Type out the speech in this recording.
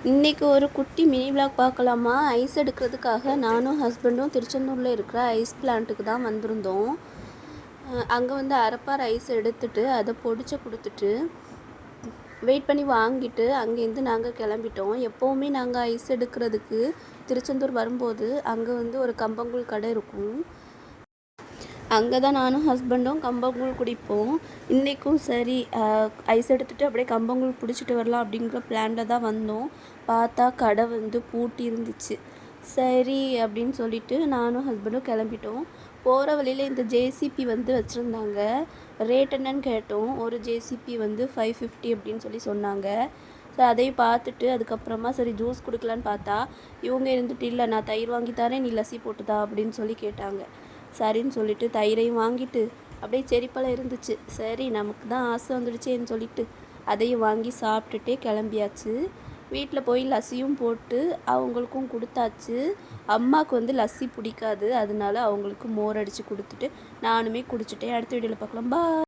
இன்றைக்கி ஒரு குட்டி மினி விளாக் பார்க்கலாமா? ஐஸ் எடுக்கிறதுக்காக நானும் ஹஸ்பண்டும் திருச்செந்தூரில் இருக்கிற ஐஸ் பிளான்ட்டுக்கு தான் வந்திருந்தோம். அங்கே வந்து அரைப்பார் ஐஸ் எடுத்துட்டு அதை பொடிச்சு கொடுத்துட்டு வெயிட் பண்ணி வாங்கிட்டு அங்கேருந்து நாங்கள் கிளம்பிட்டோம். எப்போவுமே நாங்கள் ஐஸ் எடுக்கிறதுக்கு திருச்செந்தூர் வரும்போது அங்கே வந்து ஒரு கம்பங்கூழ் கடை இருக்கும். அங்கே தான் நானும் ஹஸ்பண்டும் கம்பங்கூழ் குடிப்போம். இன்றைக்கும் சரி ஐஸ் எடுத்துகிட்டு அப்படியே கம்பங்கூழ் பிடிச்சிட்டு வரலாம் அப்படிங்கிற பிளானில் தான் வந்தோம். பார்த்தா கடை வந்து பூட்டி இருந்துச்சு. சரி அப்படின்னு சொல்லிட்டு நானும் ஹஸ்பண்டும் கிளம்பிட்டோம். போகிற வழியில் இந்த ஜேசிபி வந்து வச்சுருந்தாங்க. ரேட் என்னன்னு கேட்டோம். ஒரு ஜேசிபி வந்து 550 அப்படின்னு சொல்லி சொன்னாங்க. ஸோ அதையும் பார்த்துட்டு அதுக்கப்புறமா சரி ஜூஸ் கொடுக்கலான்னு பார்த்தா இவங்க இருந்துட்டு இல்லை நான் தயிர் வாங்கி தரேன், நீ லஸ்ஸி போட்டுதா அப்படின்னு சொல்லி கேட்டாங்க. சரின்னு சொல்லிட்டு தயிரையும் வாங்கிட்டு அப்படியே செரிப்பழம் இருந்துச்சு. சரி நமக்கு தான் ஆசை வந்துடுச்சேன்னு சொல்லிட்டு அதையும் வாங்கி சாப்பிட்டுட்டே கிளம்பியாச்சு. வீட்டில் போய் லஸ்ஸியும் போட்டு அவங்களுக்கும் கொடுத்தாச்சு. அம்மாவுக்கு வந்து லஸ்ஸி பிடிக்காது, அதனால அவங்களுக்கு மோர் அடித்து கொடுத்துட்டு நானுமே குடிச்சிட்டேன். அடுத்த வீடியோவில் பார்க்கலாம். பாய்.